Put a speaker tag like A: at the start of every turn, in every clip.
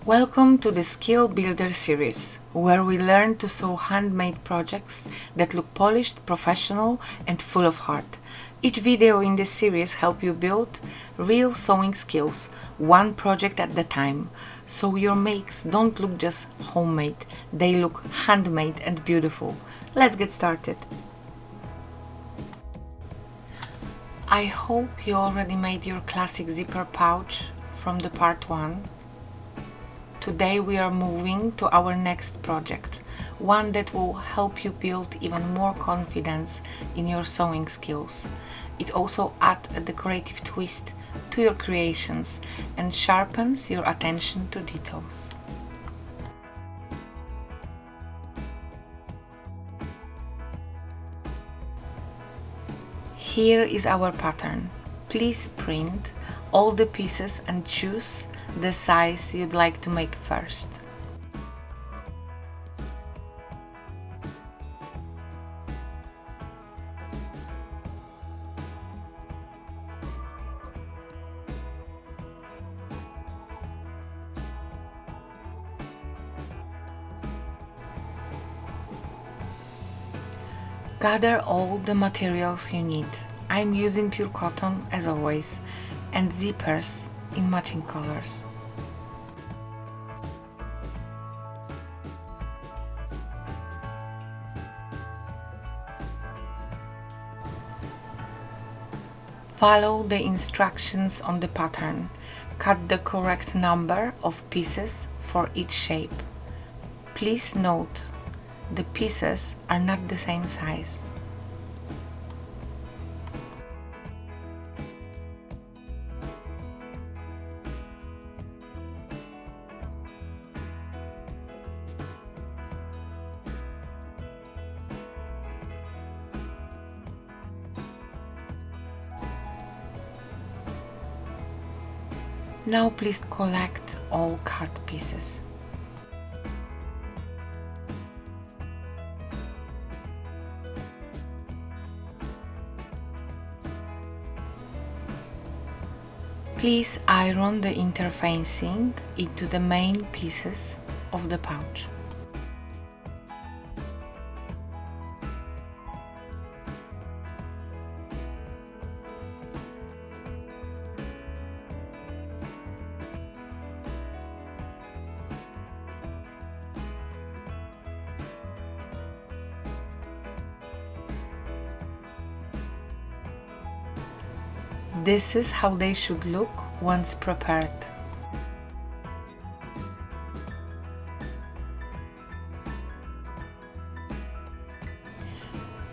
A: Welcome to the Skill Builder series, where we learn to sew handmade projects that look polished, professional, and full of heart. Each video in this series helps you build real sewing skills, one project at a time, so your makes don't look just homemade, they look handmade and beautiful. Let's get started. I hope you already made your classic zipper pouch from the part 1. Today we are moving to our next project, one that will help you build even more confidence in your sewing skills. It also adds a decorative twist to your creations and sharpens your attention to details. Here is our pattern. Please print all the pieces and choose the size you'd like to make first. Gather all the materials you need. I'm using pure cotton as always, and zippers in matching colors. Follow the instructions on the pattern. Cut the correct number of pieces for each shape. Please note, the pieces are not the same size. Now please collect all cut pieces. Please iron the interfacing into the main pieces of the pouch. This is how they should look once prepared.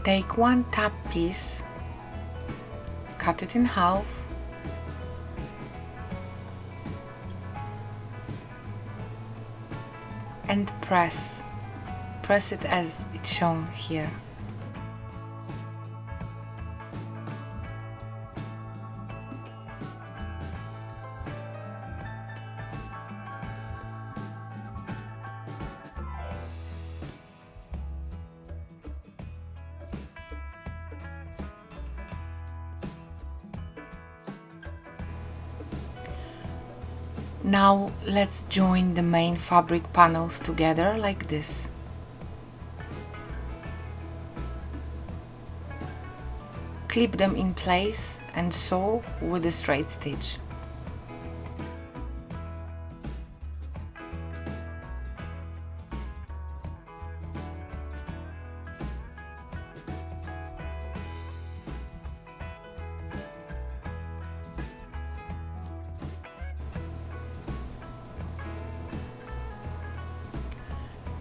A: Take one top piece, cut it in half, and press it as it's shown here. Now let's join the main fabric panels together like this. Clip them in place and sew with a straight stitch.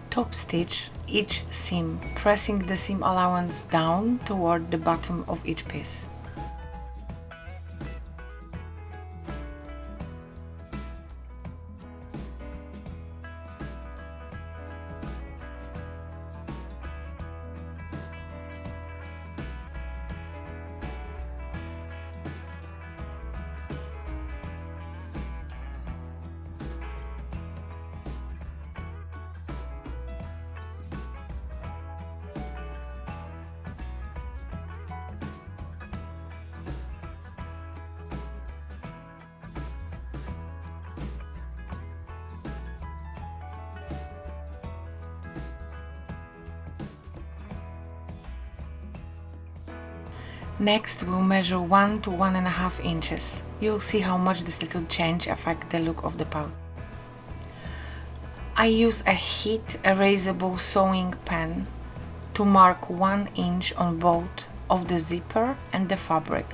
A: Top stitch each seam, pressing the seam allowance down toward the bottom of each piece. Next, we'll measure 1 to 1.5 inches. You'll see how much this little change affects the look of the pouch. I use a heat erasable sewing pen to mark 1 inch on both of the zipper and the fabric.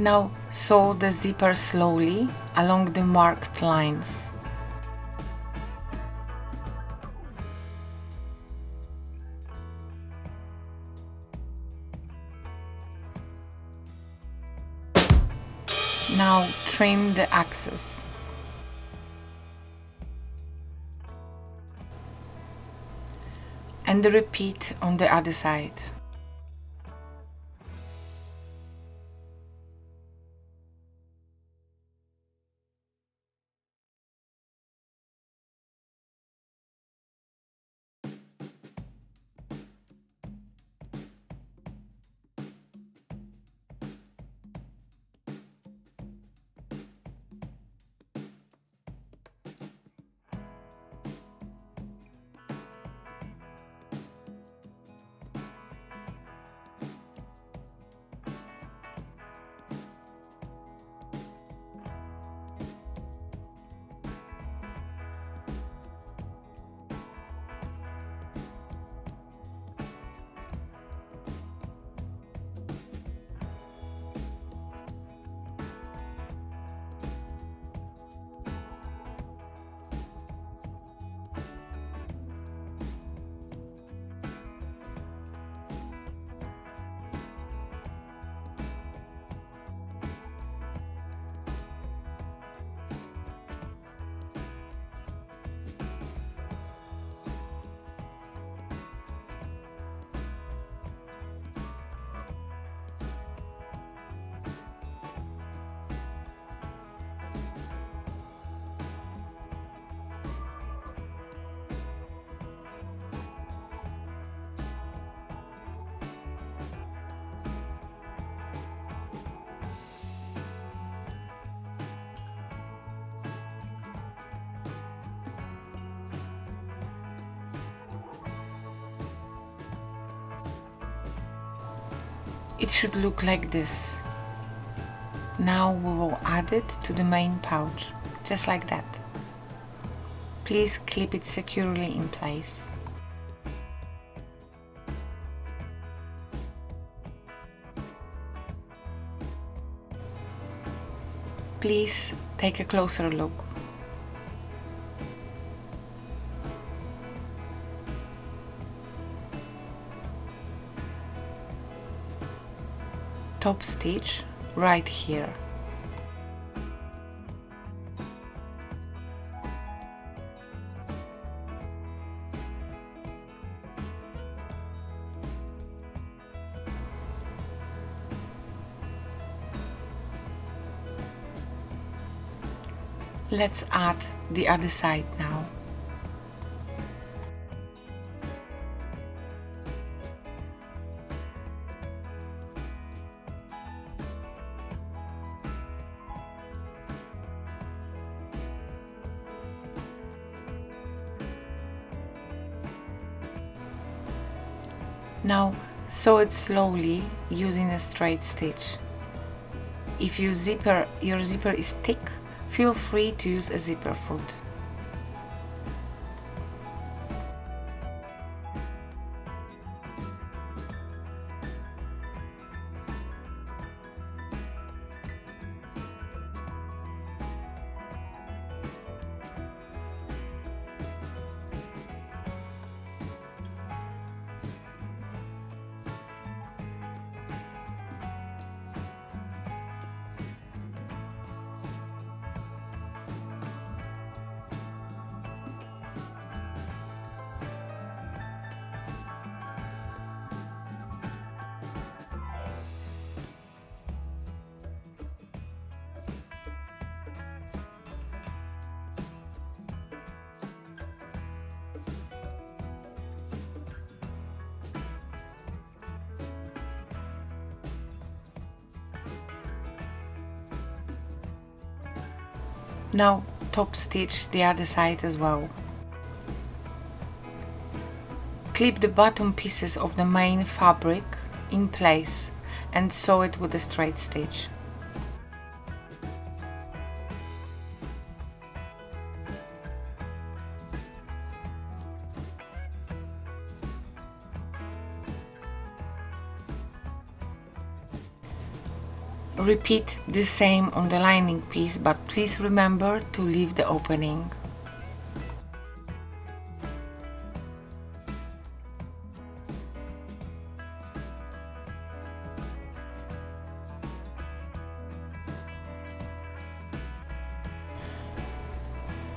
A: Now sew the zipper slowly along the marked lines. Now trim the axis. And repeat on the other side. It should look like this. Now we will add it to the main pouch, just like that. Please clip it securely in place. Please take a closer look. Top stitch right here. Let's add the other side now. Now sew it slowly using a straight stitch. If your zipper is thick, feel free to use a zipper foot. Now top stitch the other side as well. Clip the bottom pieces of the main fabric in place and sew it with a straight stitch. Repeat the same on the lining piece, but please remember to leave the opening.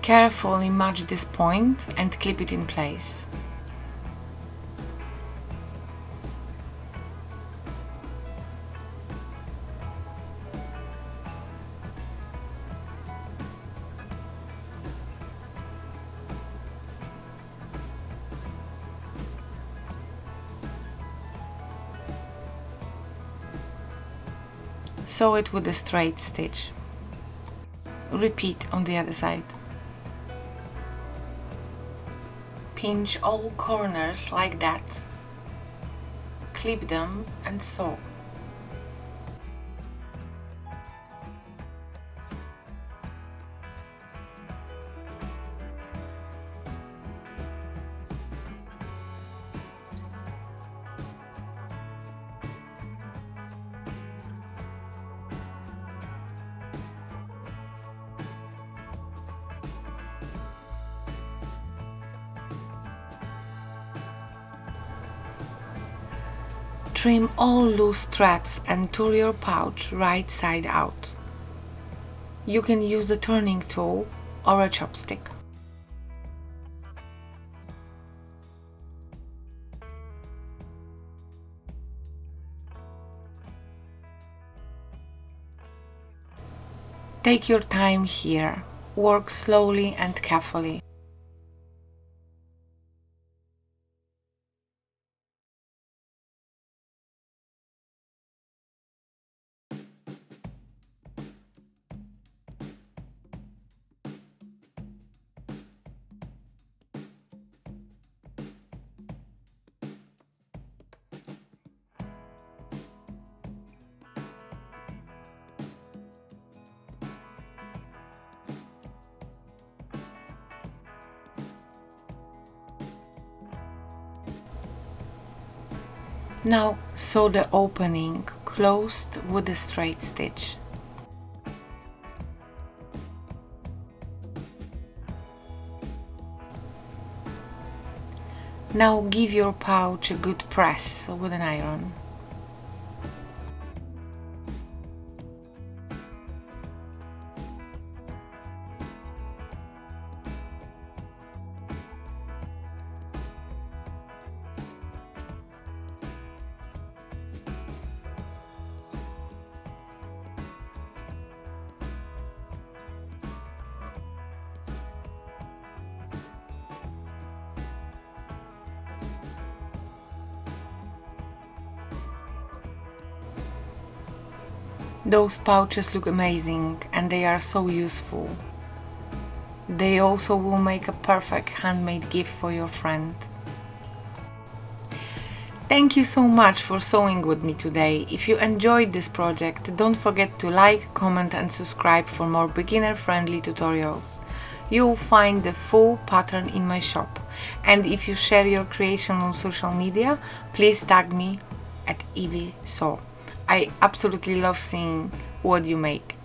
A: Carefully match this point and clip it in place. Sew it with a straight stitch. Repeat on the other side. Pinch all corners like that. Clip them and sew. Trim all loose threads and turn your pouch right side out. You can use a turning tool or a chopstick. Take your time here. Work slowly and carefully. Now sew the opening closed with a straight stitch. Now give your pouch a good press with an iron. Those pouches look amazing and they are so useful. They also will make a perfect handmade gift for your friend. Thank you so much for sewing with me today. If you enjoyed this project, don't forget to like, comment and subscribe for more beginner-friendly tutorials. You'll find the full pattern in my shop. And if you share your creation on social media, please tag me at Evie Sew. I absolutely love seeing what you make.